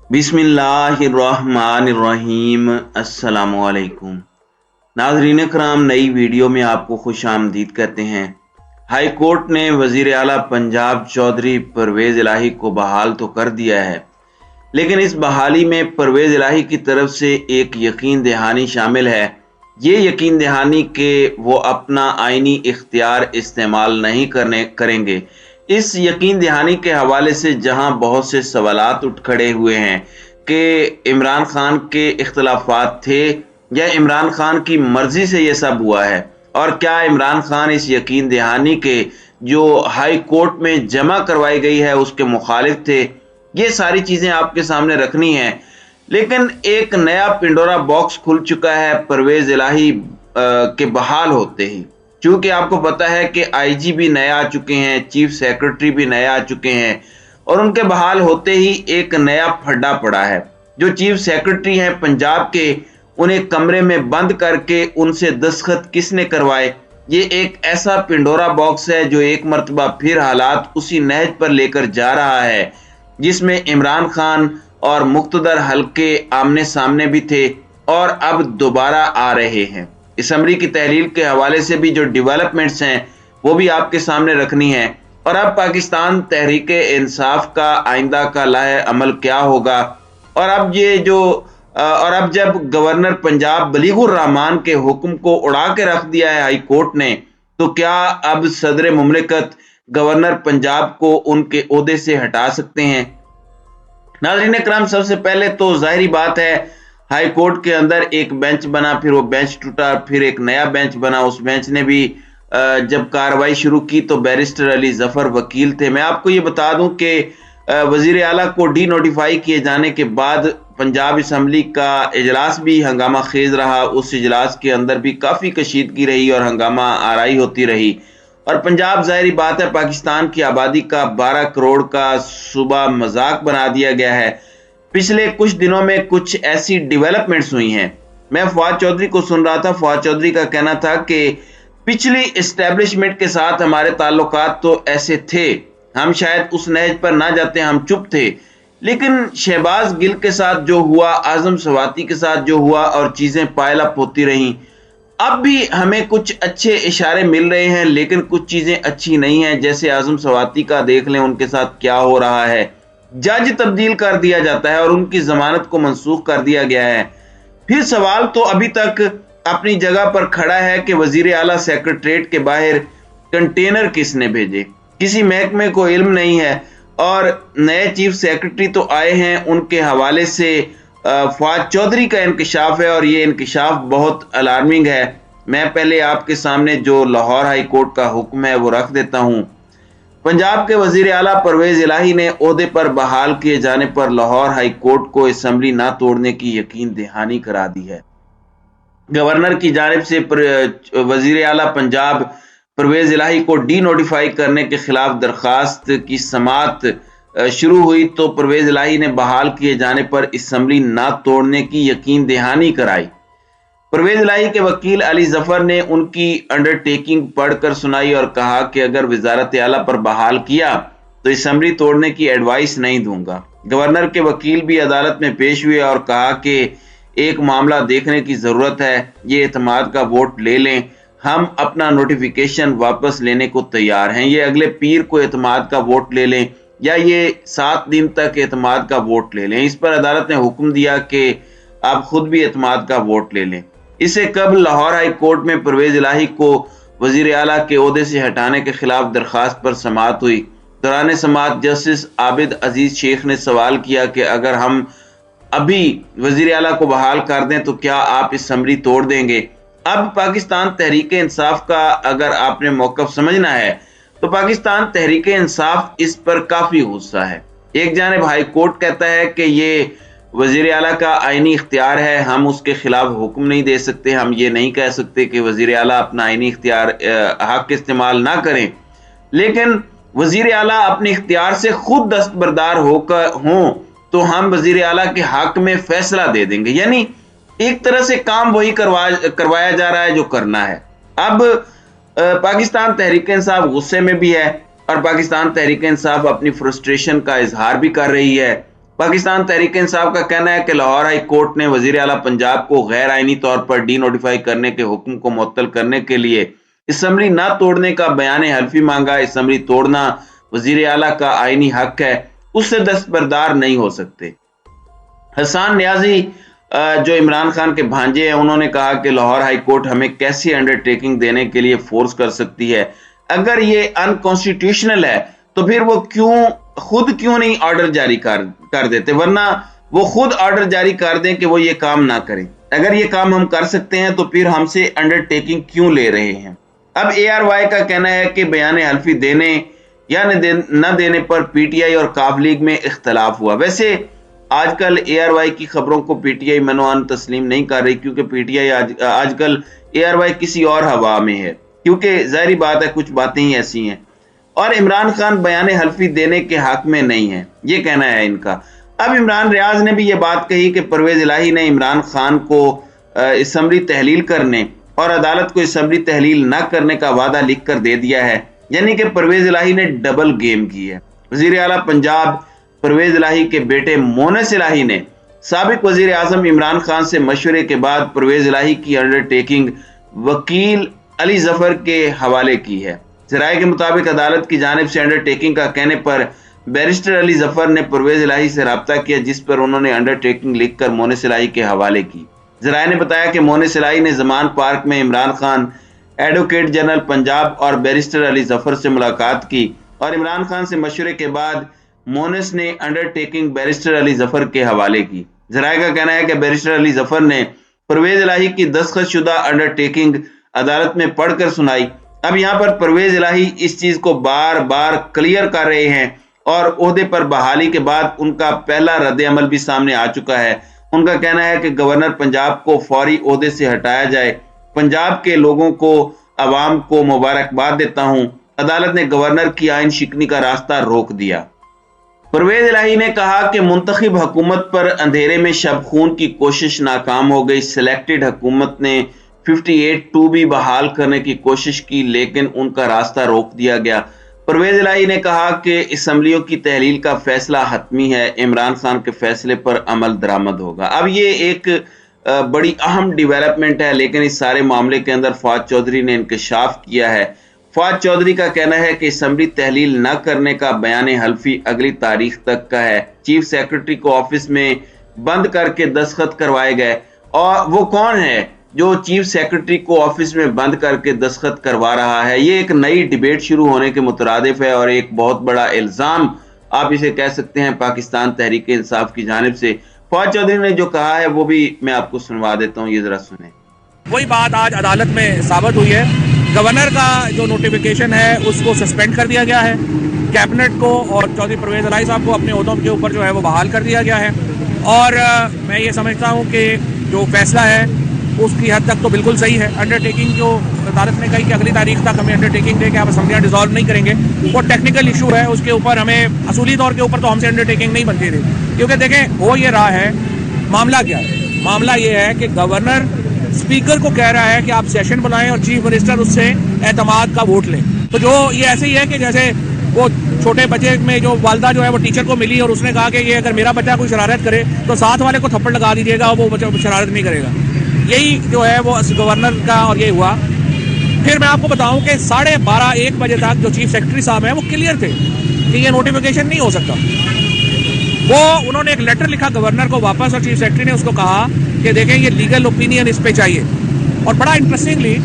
बिस्मिल्लाहिर्रहमानिर्रहीम। अस्सलामुअलैकुम नाज़रीन कराम, नई वीडियो में आपको खुश आमदीद कहते हैं। हाई कोर्ट ने वज़ीर आला पंजाब चौधरी परवेज़ इलाही को बहाल तो कर दिया है, लेकिन इस बहाली में परवेज़ इलाही की तरफ से एक यकीन दहानी शामिल है। ये यकीन दहानी कि वो अपना आइनी इख्तियार इस्तेमाल नहीं करेंगे। इस यकीन दहानी के हवाले से जहां बहुत से सवालात उठ खड़े हुए हैं कि इमरान खान के इख्तलाफात थे या इमरान खान की मर्जी से ये सब हुआ है, और क्या इमरान खान इस यकीन दहानी के जो हाई कोर्ट में जमा करवाई गई है उसके मुखालिफ थे। ये सारी चीज़ें आपके सामने रखनी है। लेकिन एक नया पिंडोरा बॉक्स खुल चुका है परवेज़ इलाही के बहाल होते ही। चूँकि आपको पता है कि आईजी भी नए आ चुके हैं, चीफ सेक्रेटरी भी नए आ चुके हैं, और उनके बहाल होते ही एक नया फड्डा पड़ा है। जो चीफ सेक्रेटरी हैं पंजाब के, उन्हें कमरे में बंद करके उनसे दस्तखत किसने करवाए, ये एक ऐसा पिंडोरा बॉक्स है जो एक मर्तबा फिर हालात उसी नहज पर लेकर जा रहा है जिसमें इमरान खान और मुक्तदर हल्के आमने सामने भी थे और अब दोबारा आ रहे हैं। असम्बली की तहलील के हवाले से भी जो डेवलपमेंट्स हैं वो भी आपके सामने रखनी है। और अब पाकिस्तान तहरीक इंसाफ का आइंदा का लाहे अमल क्या होगा, और अब जब गवर्नर पंजाब बलीगुर रहमान के हुक्म को उड़ा के रख दिया है हाई कोर्ट ने, तो क्या अब सदर मुमलिकत गवर्नर पंजाब को उनके ओहदे से हटा सकते हैं? नाज़रीन करम, सबसे पहले तो जाहिर बात है हाई कोर्ट के अंदर एक बेंच बना, फिर वो बेंच टूटा, फिर एक नया बेंच बना। उस बेंच ने भी जब कार्रवाई शुरू की तो बैरिस्टर अली जफर वकील थे। मैं आपको ये बता दूं कि वजीर आला को डी नोटिफाई किए जाने के बाद पंजाब असम्बली का इजलास भी हंगामा खेज रहा। उस इजलास के अंदर भी काफ़ी कशीदगी रही और हंगामा आराई होती रही। और पंजाब जाहिर बात है पाकिस्तान की आबादी का 12 करोड़ का सूबा मजाक बना दिया गया है। पिछले कुछ दिनों में कुछ ऐसी डेवलपमेंट्स हुई हैं। मैं फवाद चौधरी को सुन रहा था, फवाद चौधरी का कहना था कि पिछली एस्टेब्लिशमेंट के साथ हमारे ताल्लुकात तो ऐसे थे, हम शायद उस नहज पर ना जाते, हम चुप थे, लेकिन शहबाज गिल के साथ जो हुआ, आजम सवाती के साथ जो हुआ, और चीज़ें पायल अप होती रहीं। अब भी हमें कुछ अच्छे इशारे मिल रहे हैं, लेकिन कुछ चीज़ें अच्छी नहीं हैं। जैसे आजम सवाती का देख लें, उनके साथ क्या हो रहा है। जज तब्दील कर दिया जाता है और उनकी जमानत को मनसूख कर दिया गया है। फिर सवाल तो अभी तक अपनी जगह पर खड़ा है कि वजीर आला सेक्रेटरीट के बाहर कंटेनर किसने भेजे, किसी महकमे को इल्म नहीं है। और नए चीफ सेक्रेटरी तो आए हैं, उनके हवाले से फवाद चौधरी का इंकशाफ है, और ये इंकशाफ बहुत अलार्मिंग है। मैं पहले आपके सामने जो लाहौर हाई कोर्ट का हुक्म है वो रख देता हूँ। पंजाब के वजीर आला परवेज इलाही ने ओहदे पर बहाल किए जाने पर लाहौर हाई कोर्ट को असम्बली ना तोड़ने की यकीन दहानी करा दी है। गवर्नर की जानिब से वजीर आला पंजाब परवेज इलाही को डी नोटिफाई करने के खिलाफ दरखास्त की समात शुरू हुई तो परवेज इलाही ने बहाल किए जाने पर असम्बली ना तोड़ने की यकीन दहानी कराई। परवेज इलाही के वकील अली जफर ने उनकी अंडरटेकिंग पढ़कर सुनाई और कहा कि अगर वजारत आला पर बहाल किया तो असम्बली तोड़ने की एडवाइस नहीं दूंगा। गवर्नर के वकील भी अदालत में पेश हुए और कहा कि एक मामला देखने की जरूरत है, ये एतमाद का वोट ले लें, हम अपना नोटिफिकेशन वापस लेने को तैयार हैं। ये अगले पीर को एतमाद का वोट ले लें या ये 7 दिन तक एतमाद का वोट ले लें। इस पर अदालत ने हुक्म दिया कि आप खुद भी एतमाद का वोट ले लें। इससे कबल लाहौर हाई कोर्ट में परवेज इलाही को वजीर आला के ओहदे से हटाने के खिलाफ दरखास्त पर समाअत हुई। दौरान समाअत जस्टिस आबिद अजीज शेख ने सवाल किया कि अगर हम अभी वजीर आला को बहाल कर दें तो क्या आप असम्बली तोड़ देंगे? अब पाकिस्तान तहरीक इंसाफ का अगर आपने मौक़िफ़ समझना है तो पाकिस्तान तहरीक इंसाफ इस पर काफ़ी गुस्सा है। एक जानिब हाई कोर्ट कहता है कि ये वजीर आला का आइनी इख्तियार है, हम उसके खिलाफ हुक्म नहीं दे सकते, हम ये नहीं कह सकते कि वजीर आला अपना आइनी इख्तियार हक इस्तेमाल ना करें, लेकिन वजीर आला अपने इख्तियार से खुद दस्तबरदार हों तो हम वजीर आला के हक में फैसला दे देंगे। यानी एक तरह से काम वही करवाया जा रहा है जो करना है। अब पाकिस्तान तहरीक इंसाफ गुस्से में भी है और पाकिस्तान तहरीक इंसाफ अपनी फ्रस्ट्रेशन का इजहार भी कर रही है। पाकिस्तान तहरीक इंसाफ का कहना है कि लाहौर हाई कोर्ट ने वजीर आला पंजाब को गैर आईनी तौर पर डी नोटिफाई करने के हुक्म को मुअत्तल करने के लिए असम्बली न तोड़ने का बयान हल्फी मांगा। असम्बली तोड़ना वजीर आला का आईनी हक है, उससे दस्तबरदार नहीं हो सकते। हसन नियाजी जो इमरान खान के भांजे हैं, उन्होंने कहा कि लाहौर हाई कोर्ट हमें कैसी अंडरटेकिंग देने के लिए फोर्स कर सकती है? अगर ये अनकॉन्स्टिट्यूशनल है तो फिर वो खुद क्यों नहीं ऑर्डर जारी कर देते, वरना वो खुद ऑर्डर जारी कर दें कि वो ये काम ना करें। अगर ये काम हम कर सकते हैं तो फिर हमसे अंडरटेकिंग क्यों ले रहे हैं? अब ARY का कहना है कि बयान हल्फी देने या न देने पर PTI और काफ लीग में इख्तलाफ हुआ। वैसे आजकल ARY की खबरों को PTI मनोअन तस्लीम नहीं कर रही, क्योंकि PTI आजकल ARY किसी और हवा में है, क्योंकि जाहिर बात है कुछ बातें ही ऐसी हैं। और इमरान खान बयान हल्फी देने के हक में नहीं है, ये कहना है इनका। अब इमरान रियाज ने भी ये बात कही कि परवेज इलाही ने इमरान खान को असम्बली तहलील करने और अदालत को असम्बली तहलील न करने का वादा लिख कर दे दिया है, यानी कि परवेज इलाही ने डबल गेम की है। वजीर आला पंजाब परवेज इलाही के बेटे मोनस इलाही ने साबिक वजीर आजम इमरान खान से मशवरे के बाद परवेज इलाही की अंडरटेकिंग वकील अली जफर के हवाले की है। जराये के मुताबिक अदालत की जानिब से अंडरटेकिंग का कहने पर बैरिस्टर अली जफर ने परवेज इलाही से रब्ता किया, जिस पर उन्होंने अंडरटेकिंग लिखकर मोनस इलाही के हवाले की। जराये ने बताया कि मोनस इलाही ने जमान पार्क में इमरान खान, एडवोकेट जनरल पंजाब और बैरिस्टर अली जफर से मुलाकात की और इमरान खान से मशवरे के बाद मोनस ने अंडरटेकिंग बैरिस्टर अली जफर के हवाले की। जराये का कहना है कि बैरिस्टर अली जफर ने परवेज इलाही की दस्तखतशुदा अंडरटेकिंग अदालत में पढ़कर सुनाई। अब यहाँ पर परवेज इलाही इस चीज को बार बार क्लियर कर रहे हैं और ओहदे पर बहाली के बाद उनका पहला रद्द अमल भी सामने आ चुका है। उनका कहना है कि गवर्नर पंजाब को फौरी ओहदे से हटाया जाए। पंजाब के लोगों को, अवाम को मुबारकबाद देता हूं, अदालत ने गवर्नर की आइन शिकनी का रास्ता रोक दिया। परवेज इलाही ने कहा कि मुंतखब हुकूमत पर अंधेरे में शब खून की कोशिश नाकाम हो गई। सिलेक्टेड हुकूमत ने 58(2) भी बहाल करने की कोशिश की, लेकिन उनका रास्ता रोक दिया गया। परवेज इलाही ने कहा कि असम्बलियों की तहलील का फैसला हतमी है, इमरान खान के फैसले पर अमल दरामद होगा। अब ये एक बड़ी अहम डेवलपमेंट है, लेकिन इस सारे मामले के अंदर फवाद चौधरी ने इंकशाफ किया है। फवाद चौधरी का कहना है कि असम्बली तहलील न करने का बयान हल्फी अगली तारीख तक का है। चीफ सेक्रेटरी को ऑफिस में बंद करके दस्तखत करवाए गए, और वो कौन है जो चीफ सेक्रेटरी को ऑफिस में बंद करके दस्तखत करवा रहा है? ये एक नई डिबेट शुरू होने के मुतरादिफ है और एक बहुत बड़ा इल्जाम आप इसे कह सकते हैं पाकिस्तान तहरीक इंसाफ की जानिब से। फवाद चौधरी ने जो कहा है वो भी मैं आपको सुनवा देता हूँ, ये जरा सुने। वही बात आज अदालत में साबित हुई है। गवर्नर का जो नोटिफिकेशन है उसको सस्पेंड कर दिया गया है, कैबिनेट को और चौधरी परवेज इलाही साहब को अपने ओहदों के ऊपर जो है वो बहाल कर दिया गया है। और मैं ये समझता हूँ कि जो फैसला है उसकी हद तक तो बिल्कुल सही है। अंडरटेकिंग जो अदालत ने कही कि अगली तारीख तक हमें अंडरटेकिंग दे के आप असम्बलियाँ डिसॉल्व नहीं करेंगे, वो टेक्निकल इशू है, उसके ऊपर हमें असूली तौर के ऊपर तो हमसे अंडरटेकिंग नहीं बनती थी। क्योंकि देखें हो ये रहा है, मामला क्या है? मामला ये है कि गवर्नर स्पीकर को कह रहा है कि आप सेशन बुलाएं और चीफ मिनिस्टर उससे एतमाद का वोट लें। तो जो ये ऐसे ही है कि जैसे वो छोटे बच्चे में जो वालदा जो है वो टीचर को मिली और उसने कहा कि ये अगर मेरा बच्चा कोई शरारत करे तो साथ वाले को थप्पड़ लगा दीजिएगा और वो बच्चा शरारत नहीं करेगा। यही जो है वो गवर्नर का और ये हुआ। फिर मैं आपको बताऊं कि 12:30-1 बजे तक जो चीफ सेक्रेटरी साहब हैं वो क्लियर थे कि ये नोटिफिकेशन नहीं हो सकता। वो उन्होंने एक लेटर लिखा गवर्नर को वापस और चीफ सेक्रेटरी ने उसको कहा कि देखें ये लीगल ओपिनियन इस पे चाहिए। और बड़ा interestingly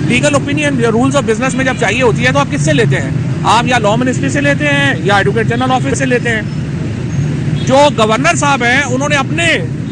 legal opinion rules of business में जब चाहिए होती है तो आप किससे लेते हैं? आप या लॉ मिनिस्ट्री से लेते हैं या एडवोकेट जनरल ऑफिस से लेते हैं। जो गवर्नर साहब हैं उन्होंने अपने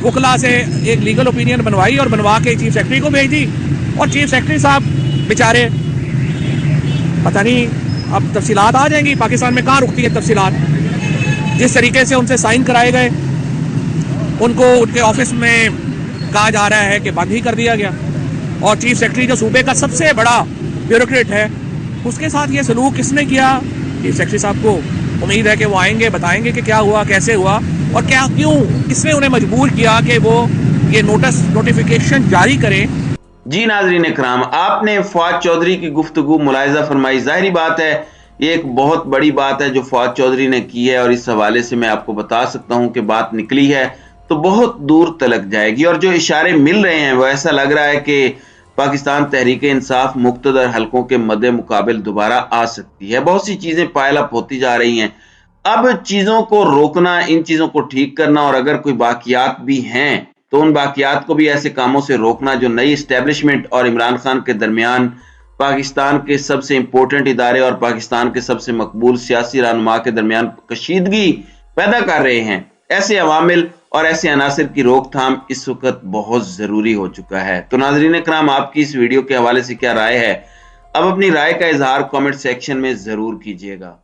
वकला से एक लीगल ओपिनियन बनवाई और बनवा के चीफ सेक्रेटरी को भेज दी। और चीफ सेक्रेटरी साहब बेचारे पता नहीं अब तफसीलात आ जाएंगी, पाकिस्तान में कहाँ रुकती है तफसीलात। जिस तरीके से उनसे साइन कराए गए उनको उनके ऑफिस में कहा जा रहा है कि बंद ही कर दिया गया। और चीफ सेक्रेटरी जो सूबे का सबसे बड़ा ब्यूरोक्रेट है उसके साथ ये सलूक किसने किया? चीफ सेक्रेटरी साहब को उम्मीद है कि वो आएंगे, बताएंगे कि क्या हुआ, कैसे हुआ और क्या क्यों किसने उन्हें मजबूर किया कि वो ये नोटिफिकेशन जारी करें। जी नाज़रीन इकराम, आपने फवाद चौधरी की गुफ्तगू मुलाहिजा फरमाई। जाहिर बात है ये एक बहुत बड़ी बात है जो फवाद चौधरी ने की है, और इस हवाले से मैं आपको बता सकता हूं कि बात निकली है तो बहुत दूर तलक जाएगी। और जो इशारे मिल रहे हैं वो ऐसा लग रहा है कि पाकिस्तान तहरीक इंसाफ मुक्तदर हलकों के मद्दे मुकाबिल दोबारा आ सकती है। बहुत सी चीजें पायल अप होती जा रही हैं। अब चीजों को रोकना, इन चीजों को ठीक करना, और अगर कोई बाकियात भी हैं तो उन बाकियात को भी ऐसे कामों से रोकना जो नई इस्टेब्लिशमेंट और इमरान खान के दरमियान पाकिस्तान के सबसे इंपॉर्टेंट इदारे और पाकिस्तान के सबसे मकबूल सियासी रहनुमा के दरमियान कशीदगी पैदा कर रहे हैं। ऐसे अवामिल और ऐसे अनासर की रोकथाम इस वक्त बहुत जरूरी हो चुका है। तो नाज़रीन इकराम, आपकी इस वीडियो के हवाले से क्या राय है? अब अपनी राय का इजहार कमेंट सेक्शन में जरूर कीजिएगा।